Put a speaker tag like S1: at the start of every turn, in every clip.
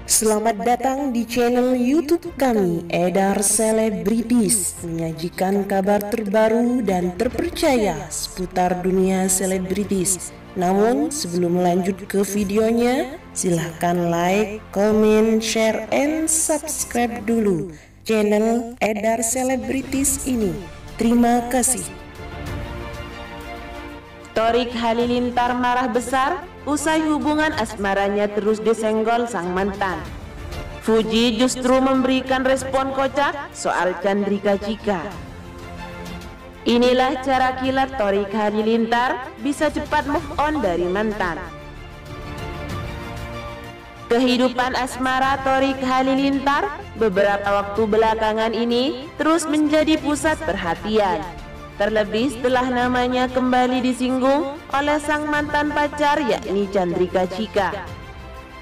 S1: Selamat datang di channel YouTube kami, Edar Selebritis, menyajikan kabar terbaru dan terpercaya seputar dunia selebritis. Namun sebelum lanjut ke videonya, silahkan like, comment, share, and subscribe dulu channel Edar Selebritis ini. Terima kasih.
S2: Thorik Halilintar marah besar usai hubungan asmaranya terus disenggol sang mantan. Fuji justru memberikan respon kocak soal Chandrika Chika. Inilah cara kilat Thorik Halilintar bisa cepat move on dari mantan. Kehidupan asmara Thorik Halilintar beberapa waktu belakangan ini terus menjadi pusat perhatian. Terlebih setelah namanya kembali disinggung oleh sang mantan pacar yakni Chandrika Chika.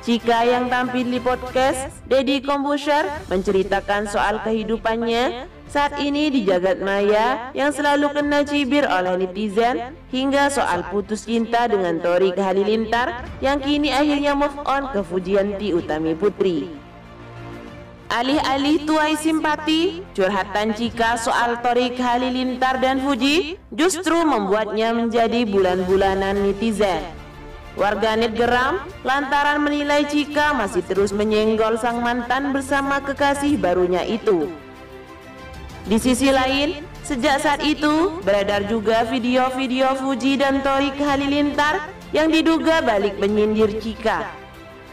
S2: Chika yang tampil di podcast Deddy Corbuzier menceritakan soal kehidupannya saat ini di jagat maya yang selalu kena cibir oleh netizen, hingga soal putus cinta dengan Thorik Halilintar yang kini akhirnya move on ke Fujianti Utami Putri. Alih-alih tuai simpati, curhatan Chika soal Thorik Halilintar dan Fuji justru membuatnya menjadi bulan-bulanan netizen. Warganet geram lantaran menilai Chika masih terus menyenggol sang mantan bersama kekasih barunya itu. Di sisi lain, sejak saat itu beredar juga video-video Fuji dan Thorik Halilintar yang diduga balik menyindir Chika.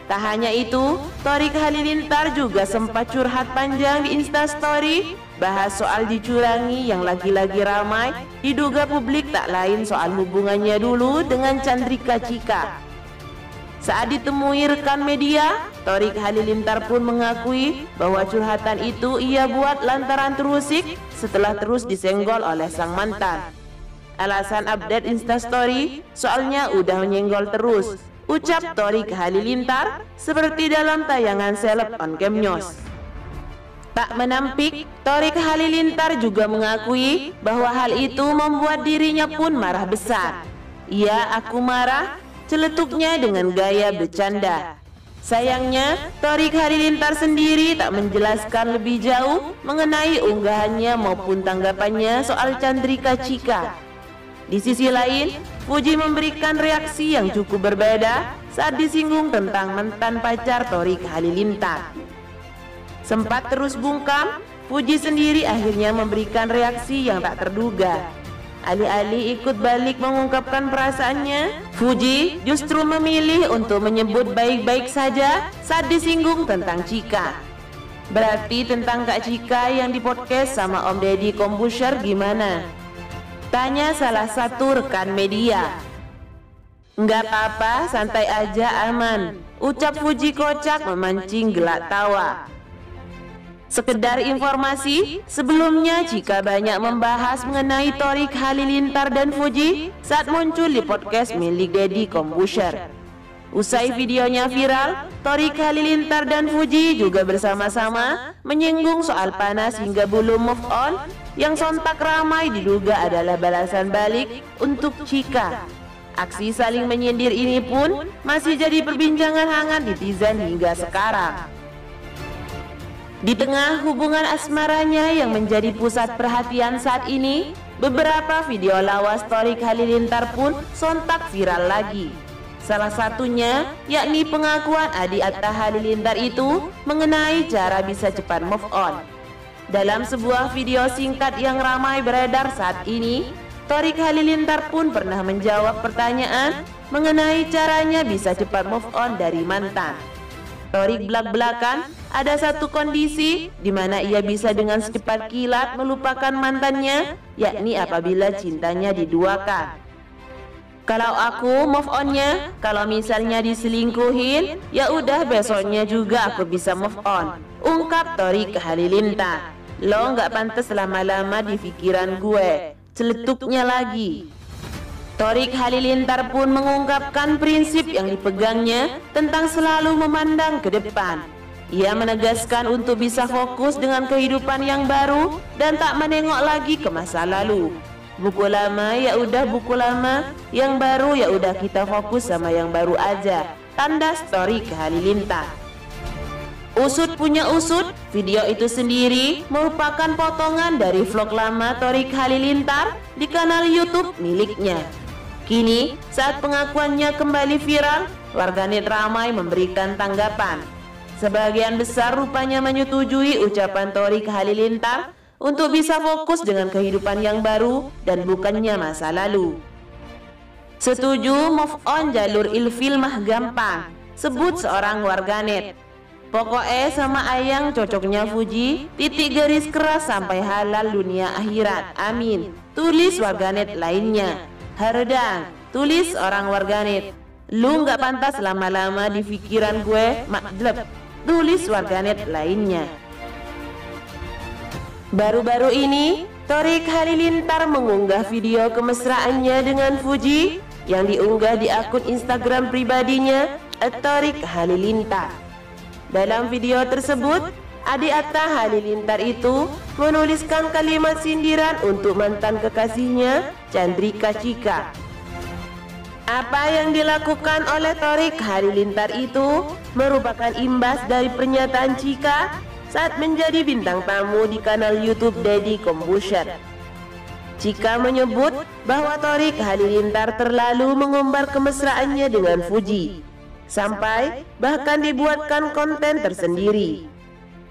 S2: Tak hanya itu, Thorik Halilintar juga sempat curhat panjang di Instastory, bahas soal dicurangi yang lagi-lagi ramai, diduga publik tak lain soal hubungannya dulu dengan Chandrika Chika. Saat ditemui rekan media, Thorik Halilintar pun mengakui bahwa curhatan itu ia buat lantaran terusik setelah terus disenggol oleh sang mantan. Alasan update Instastory, soalnya udah menyenggol terus, ucap Thorik Halilintar seperti dalam tayangan seleb on cam news. Tak menampik, Thorik Halilintar juga mengakui bahwa hal itu membuat dirinya pun marah besar. "Iya, aku marah," celetuknya dengan gaya bercanda. Sayangnya, Thorik Halilintar sendiri tak menjelaskan lebih jauh mengenai unggahannya maupun tanggapannya soal Chandrika Chika. Di sisi lain, Fuji memberikan reaksi yang cukup berbeda saat disinggung tentang mantan pacar Thorik Halilintar. Sempat terus bungkam, Fuji sendiri akhirnya memberikan reaksi yang tak terduga. Alih-alih ikut balik mengungkapkan perasaannya, Fuji justru memilih untuk menyebut baik-baik saja saat disinggung tentang Chika. "Berarti tentang Kak Chika yang di podcast sama Om Deddy Corbuzier gimana?" tanya salah satu rekan media. "Nggak apa-apa, santai aja, aman," ucap Fuji kocak memancing gelak tawa. Sekedar informasi, sebelumnya Chika banyak membahas mengenai Thorik Halilintar dan Fuji saat muncul di podcast milik Deddy Corbuzier. Usai videonya viral, Thorik Halilintar dan Fuji juga bersama-sama menyinggung soal panas hingga belum move on, yang sontak ramai diduga adalah balasan balik untuk Chika. Aksi saling menyindir ini pun masih jadi perbincangan hangat netizen hingga sekarang. Di tengah hubungan asmaranya yang menjadi pusat perhatian saat ini, beberapa video lawas Thorik Halilintar pun sontak viral lagi. Salah satunya yakni pengakuan adik Atta Halilintar itu mengenai cara bisa cepat move on. Dalam sebuah video singkat yang ramai beredar saat ini, Thorik Halilintar pun pernah menjawab pertanyaan mengenai caranya bisa cepat move on dari mantan. Thorik belak-belakan ada satu kondisi di mana ia bisa dengan secepat kilat melupakan mantannya, yakni apabila cintanya diduakan. "Kalau aku move onnya, kalau misalnya diselingkuhin, ya udah besoknya juga aku bisa move on," ungkap Thorik Halilintar. "Lo nggak pantas lama-lama di pikiran gue," celetuknya lagi. Thorik Halilintar pun mengungkapkan prinsip yang dipegangnya tentang selalu memandang ke depan. Ia menegaskan untuk bisa fokus dengan kehidupan yang baru dan tak menengok lagi ke masa lalu. "Buku lama ya udah buku lama, yang baru ya udah kita fokus sama yang baru aja," tandas Thorik Halilintar. Usut punya usut, video itu sendiri merupakan potongan dari vlog lama Thorik Halilintar di kanal YouTube miliknya. Kini, saat pengakuannya kembali viral, warganet ramai memberikan tanggapan. Sebagian besar rupanya menyetujui ucapan Thorik Halilintar untuk bisa fokus dengan kehidupan yang baru dan bukannya masa lalu. Setuju move on jalur ilfil mah gampang, sebut seorang warganet. Pokoknya sama ayang cocoknya Fuji, titik garis keras sampai halal dunia akhirat, amin, tulis warganet lainnya. Haredang, tulis orang warganet. Lu nggak pantas lama-lama di pikiran gue, makdleb, tulis warganet lainnya. Baru-baru ini, Thorik Halilintar mengunggah video kemesraannya dengan Fuji yang diunggah di akun Instagram pribadinya @Thorik Halilintar. Dalam video tersebut, adik Atta Halilintar itu menuliskan kalimat sindiran untuk mantan kekasihnya, Chandrika Chika. Apa yang dilakukan oleh Thorik Halilintar itu merupakan imbas dari pernyataan Chika saat menjadi bintang tamu di kanal YouTube Deddy Corbuzier. Chika menyebut bahwa Thorik Halilintar terlalu mengumbar kemesraannya dengan Fuji, sampai bahkan dibuatkan konten tersendiri.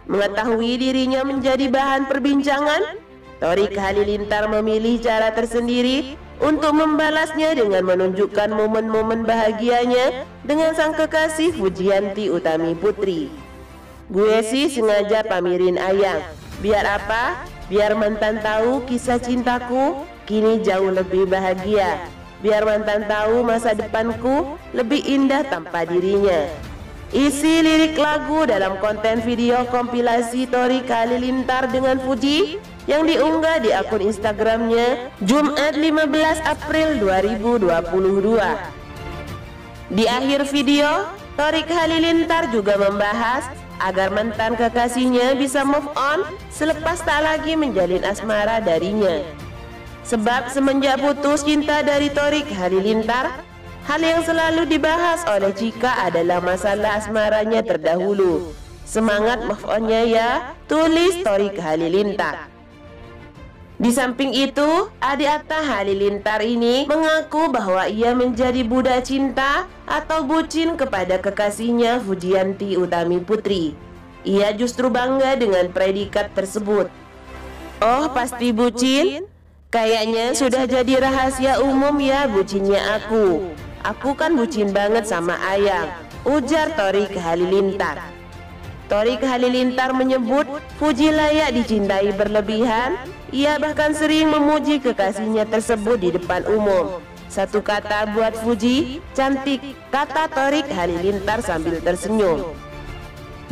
S2: Mengetahui dirinya menjadi bahan perbincangan, Thorik Halilintar memilih cara tersendiri untuk membalasnya dengan menunjukkan momen-momen bahagianya dengan sang kekasih Fujianti Utami Putri. Gue sih sengaja pamirin ayang, biar apa? Biar mantan tahu kisah cintaku kini jauh lebih bahagia. Biar mantan tahu masa depanku lebih indah tanpa dirinya. Isi lirik lagu dalam konten video kompilasi Thorik Halilintar dengan Fuji yang diunggah di akun Instagramnya Jumat 15 April 2022. Di akhir video, Thorik Halilintar juga membahas agar mantan kekasihnya bisa move on selepas tak lagi menjalin asmara darinya. Sebab semenjak putus cinta dari Thorik Halilintar, hal yang selalu dibahas oleh Chika adalah masalah asmaranya terdahulu. Semangat move on-nya ya, tulis Thorik Halilintar. Di samping itu, adik Atta Halilintar ini mengaku bahwa ia menjadi budak cinta atau bucin kepada kekasihnya Fujianti Utami Putri. Ia justru bangga dengan predikat tersebut. Oh, pasti bucin? Kayaknya sudah jadi rahasia umum ya bucinnya aku. Aku kan bucin banget sama ayang, ujar Thorik Halilintar. Thorik Halilintar menyebut Fuji layak dicintai berlebihan. Ia bahkan sering memuji kekasihnya tersebut di depan umum. Satu kata buat Fuji, cantik, kata Thorik Halilintar sambil tersenyum.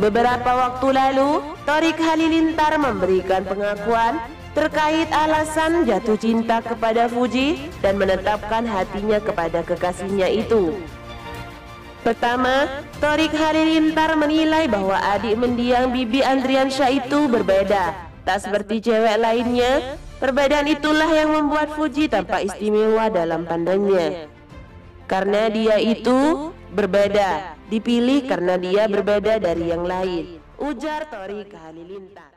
S2: Beberapa waktu lalu, Thorik Halilintar memberikan pengakuan terkait alasan jatuh cinta kepada Fuji dan menetapkan hatinya kepada kekasihnya itu. Pertama, Thorik Halilintar menilai bahwa adik mendiang Bibi Andriansyah itu berbeda. Tak seperti cewek lainnya, perbedaan itulah yang membuat Fuji tampak istimewa dalam pandangnya. Karena dia itu berbeda, dipilih karena dia berbeda dari yang lain, ujar Thorik Halilintar.